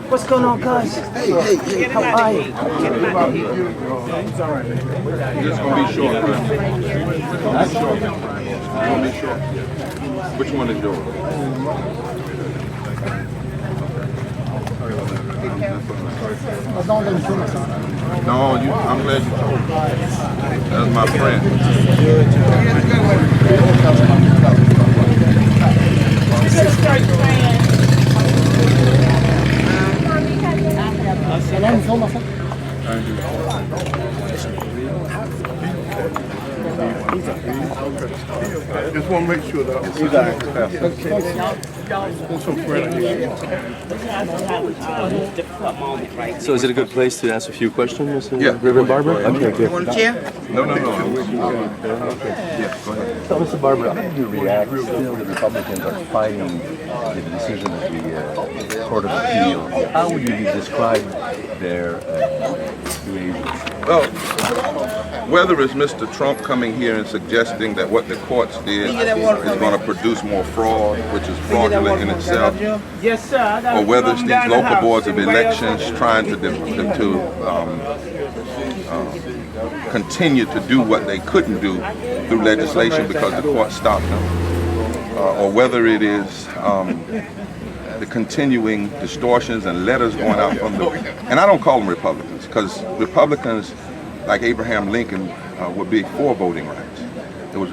What's going on, guys? Hey, how are you? It's gonna be short, man. It's gonna be short. Which one is yours? No, I'm glad you told me. That's my friend. Just want to make sure that So is it a good place to ask a few questions, Mr. Yeah. Reverend Barber? Okay, good. No. Yeah, go ahead. So, Mr. Barber, how do you react? Still, the Republicans are fighting the decision of the Court of Appeal. How would you describe their behavior? Well, whether it's Mr. Trump coming here and suggesting that what the courts did is going to produce more fraud, which is fraudulent in itself, Yes, sir. or whether it's these local boards of elections trying to continue to do what they couldn't do through legislation because the court stopped them, or whether it is the continuing distortions and letters going out from the, and I don't call them Republicans, because Republicans like Abraham Lincoln would be for voting rights. It was,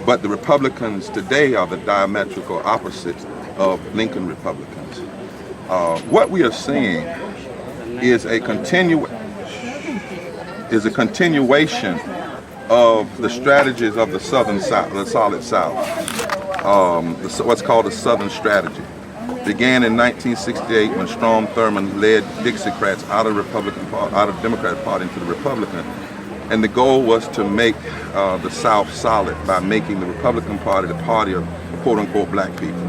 but the Republicans today are the diametrical opposites of Lincoln Republicans. What we are seeing is a continuation of the strategies of the Southern South, the Solid South, what's called the Southern Strategy. Began in 1968 when Strom Thurmond led Dixiecrats out of Democratic Party into the Republican, and the goal was to make the South solid by making the Republican Party the party of quote-unquote black people.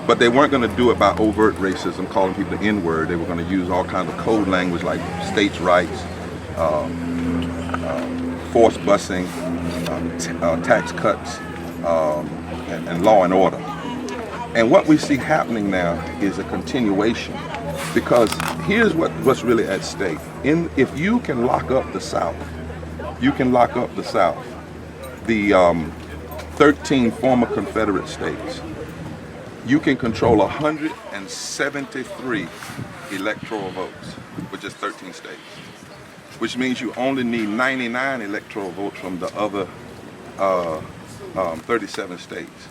But they weren't going to do it by overt racism, calling people the N-word. They were going to use all kinds of code language like states' rights, forced busing, tax cuts, and law and order. And what we see happening now is a continuation, because here's what's really at stake. If you can lock up the South, you can lock up the South. The 13 former Confederate states. You can control 173 electoral votes, which is 13 states, which means you only need 99 electoral votes from the other 37 states.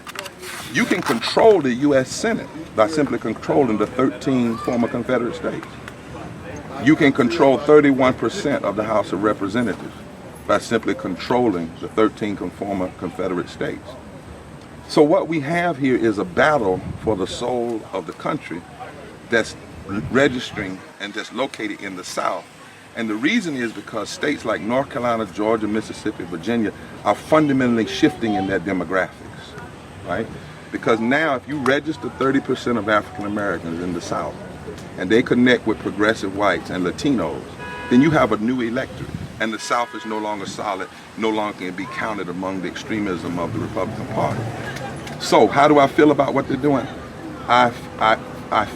You can control the U.S. Senate by simply controlling the 13 former Confederate states. You can control 31% of the House of Representatives by simply controlling the 13 former Confederate states. So what we have here is a battle for the soul of the country that's registering and that's located in the South. And the reason is because states like North Carolina, Georgia, Mississippi, Virginia are fundamentally shifting in their demographics, right? Because now if you register 30% of African Americans in the South and they connect with progressive whites and Latinos, then you have a new electorate. And the South is no longer solid, no longer can be counted among the extremism of the Republican Party. So how do I feel about what they're doing? I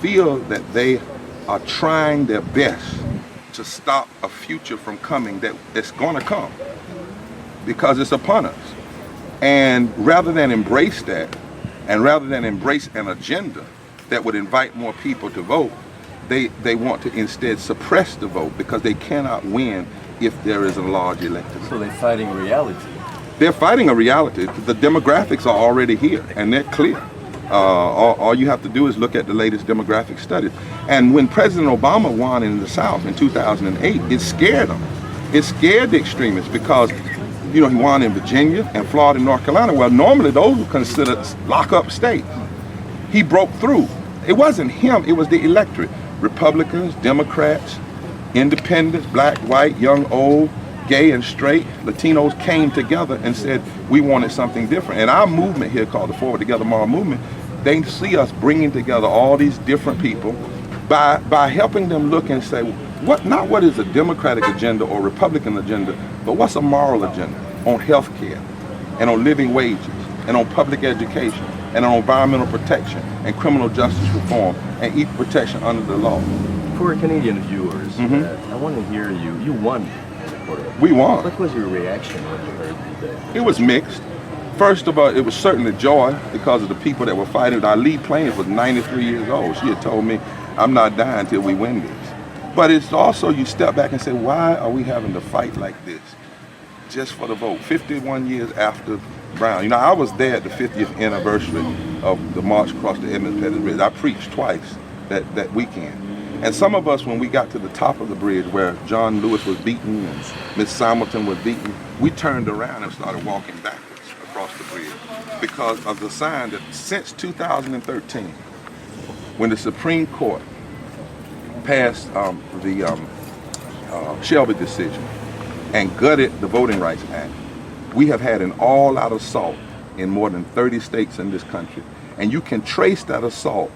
feel that they are trying their best to stop a future from coming that's going to come, because it's upon us. And rather than embrace that, and rather than embrace an agenda that would invite more people to vote, they want to instead suppress the vote, because they cannot win if there is a large electorate. So they're fighting reality. They're fighting a reality. The demographics are already here, and they're clear. All you have to do is look at the latest demographic studies. And when President Obama won in the South in 2008, it scared them. It scared the extremists, because he won in Virginia and Florida and North Carolina. Well, normally those were considered lock-up states. He broke through. It wasn't him, it was the electorate. Republicans, Democrats, independents, black, white, young, old, gay and straight, Latinos came together and said we wanted something different. And our movement here, called the Forward Together Tomorrow movement, they see us bringing together all these different people by helping them look and say, not what is a Democratic agenda or Republican agenda, but what's a moral agenda on health care and on living wages and on public education and on environmental protection and criminal justice reform and equal protection under the law. For Canadian viewers, I want to hear you. You won. We won. What was your reaction when you heard that? It was mixed. First of all, it was certainly joy because of the people that were fighting. Our lead plaintiff was 93 years old. She had told me, I'm not dying till we win this. But it's also, you step back and say, why are we having to fight like this just for the vote? 51 years after Brown. You know, I was there at the 50th anniversary of the march across the Edmund Pettus Bridge. I preached twice that weekend. And some of us, when we got to the top of the bridge where John Lewis was beaten and Miss Hamilton was beaten, we turned around and started walking backwards across the bridge because of the sign that since 2013, when the Supreme Court passed the Shelby decision and gutted the Voting Rights Act, we have had an all-out assault in more than 30 states in this country. And you can trace that assault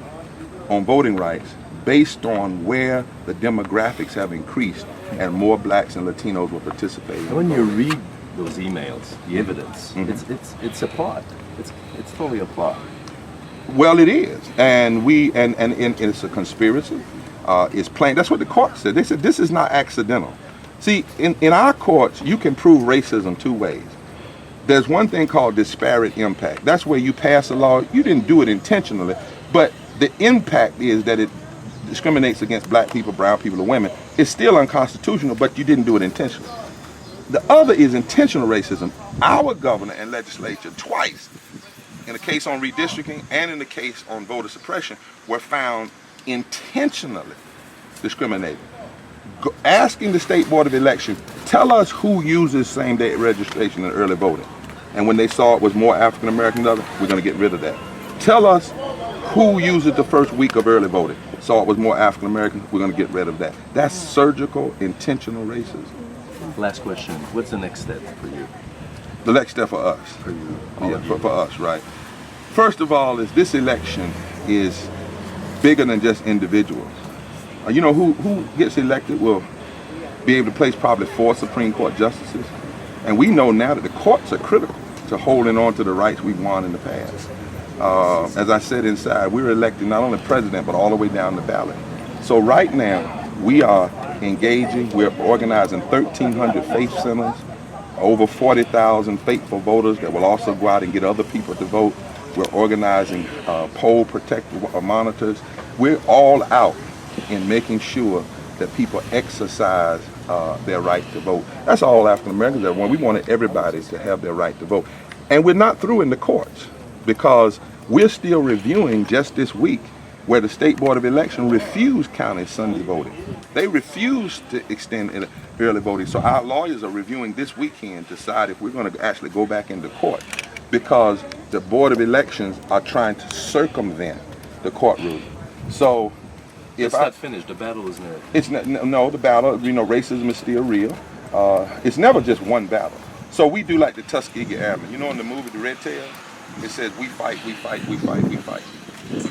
on voting rights based on where the demographics have increased and more blacks and Latinos will participate. When you read those emails, the evidence, it's a plot. It's totally a plot. Well, it is, and it's a conspiracy. It's plain. That's what the court said. They said this is not accidental. See, in our courts, you can prove racism two ways. There's one thing called disparate impact. That's where you pass a law, you didn't do it intentionally, but the impact is that it discriminates against black people, brown people, and women. It's still unconstitutional, but you didn't do it intentionally. The other is intentional racism. Our governor and legislature twice, in the case on redistricting and in the case on voter suppression, were found intentionally discriminating. Asking the State Board of Election, tell us who uses same-day registration and early voting. And when they saw it was more African American than others, we're going to get rid of that. Tell us who uses the first week of early voting. Saw it was more African American, we're going to get rid of that. That's surgical, intentional racism. Last question. What's the next step for you? The next step for us. For you. Yeah, for us, right. First of all, is this election is bigger than just individuals. You know, who gets elected will be able to place probably 4 Supreme Court justices. And we know now that the courts are critical to holding on to the rights we won in the past. As I said inside, we're electing not only president, but all the way down the ballot. So right now, we are engaging, we're organizing 1,300 faith centers, over 40,000 faithful voters that will also go out and get other people to vote. We're organizing poll protector monitors. We're all out in making sure that people exercise their right to vote. That's all African Americans that want. We wanted everybody to have their right to vote. And we're not through in the courts because we're still reviewing just this week where the State Board of Election refused counting Sunday voting. They refused to extend early voting. So our lawyers are reviewing this weekend to decide if we're going to actually go back into court because the Board of Elections are trying to circumvent the court ruling. So it's not finished. The battle is not. It's not, no, the battle, you know, racism is still real. It's never just one battle. So we do like the Tuskegee Airmen. You know in the movie The Red Tail, it says we fight, we fight, we fight, we fight.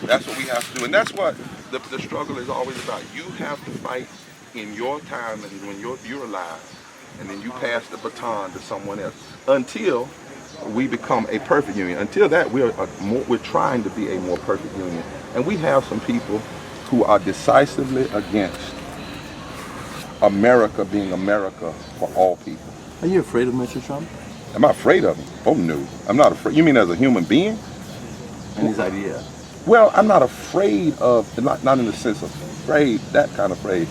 That's what we have to do. And that's what the struggle is always about. You have to fight in your time and when you're alive. And then you pass the baton to someone else. Until we become a perfect union. Until that, we're trying to be a more perfect union. And we have some people who are decisively against America being America for all people. Are you afraid of Mr. Trump? Am I afraid of him? Oh no, I'm not afraid. You mean as a human being? And his idea? Well, I'm not afraid of, not in the sense of afraid, that kind of afraid.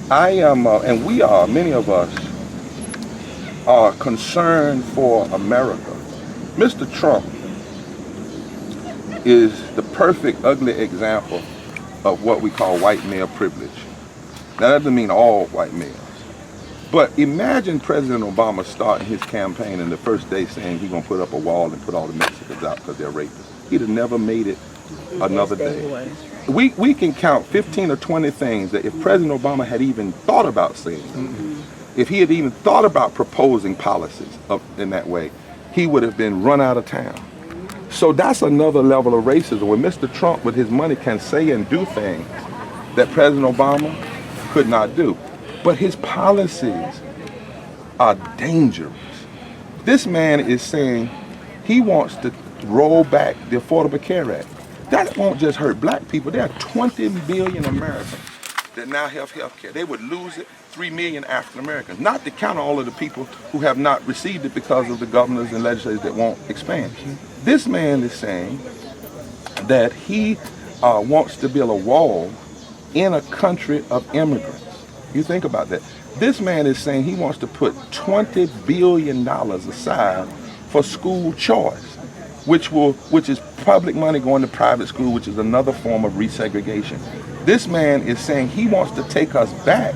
I am, and we are, many of us are concerned for America. Mr. Trump is the perfect ugly example of what we call white male privilege. Now that doesn't mean all white males. But imagine President Obama starting his campaign and the first day saying he's going to put up a wall and put all the Mexicans out because they're rapists. He'd have never made it another day. We can count 15 or 20 things that if President Obama had even thought about saying, if he had even thought about proposing policies in that way, he would have been run out of town. So that's another level of racism when Mr. Trump with his money can say and do things that President Obama could not do. But his policies are dangerous. This man is saying he wants to roll back the Affordable Care Act. That won't just hurt black people. There are 20 million Americans that now have health care. They would lose it. 3 million African Americans, not to count all of the people who have not received it because of the governors and legislators that won't expand. This man is saying that he wants to build a wall in a country of immigrants. You think about that. This man is saying he wants to put $20 billion aside for school choice, which is public money going to private school, which is another form of resegregation. This man is saying he wants to take us back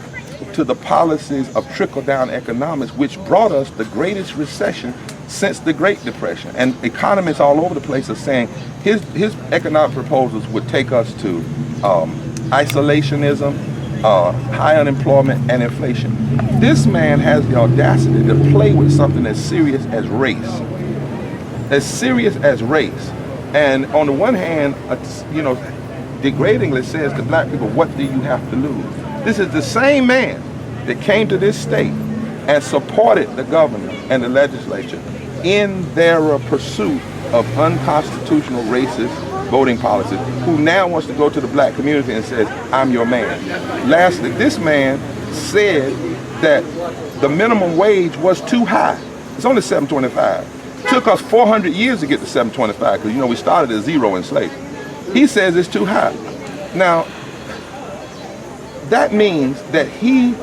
to the policies of trickle-down economics, which brought us the greatest recession since the Great Depression. And economists all over the place are saying his economic proposals would take us to isolationism, high unemployment, and inflation. This man has the audacity to play with something as serious as race. As serious as race. And on the one hand, degradingly says to black people, what do you have to lose? This is the same man that came to this state and supported the governor and the legislature in their pursuit of unconstitutional racist voting policies, who now wants to go to the black community and says, I'm your man. Lastly, this man said that the minimum wage was too high. It's only $7.25. Took us 400 years to get to $7.25 because, we started at zero in slavery. He says it's too high. Now, that means that he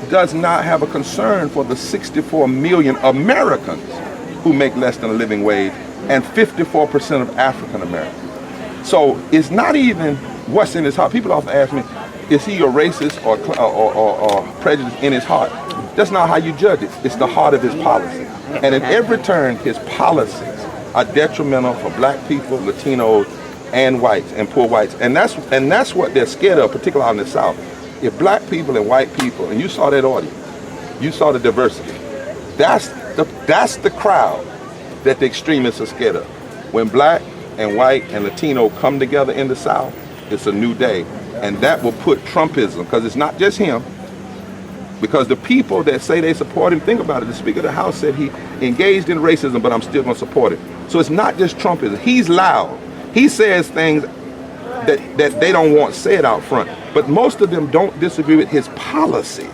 does not have a concern for the 64 million Americans who make less than a living wage and 54% of African Americans. So it's not even what's in his heart. People often ask me, is he a racist or prejudiced in his heart? That's not how you judge it. It's the heart of his policy. And at every turn, his policies are detrimental for black people, Latinos, and whites and poor whites, and that's what they're scared of, particularly out in the South. If black people and white people, and you saw that audience, you saw the diversity. That's the crowd that the extremists are scared of. When black and white and Latino come together in the South, it's a new day, and that will put Trumpism, because it's not just him. Because the people that say they support him, think about it. The Speaker of the House said he engaged in racism, but I'm still going to support it. So it's not just Trumpism. He's loud. He says things that they don't want said out front, but most of them don't disagree with his policies.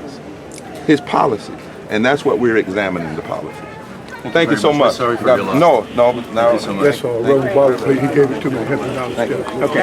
And that's what we're examining, the policies. Thank you so much. Sorry for your loss. No. Thank you so much. That's all. Reverend Barber, he gave it to me. $100. Thank you. Okay.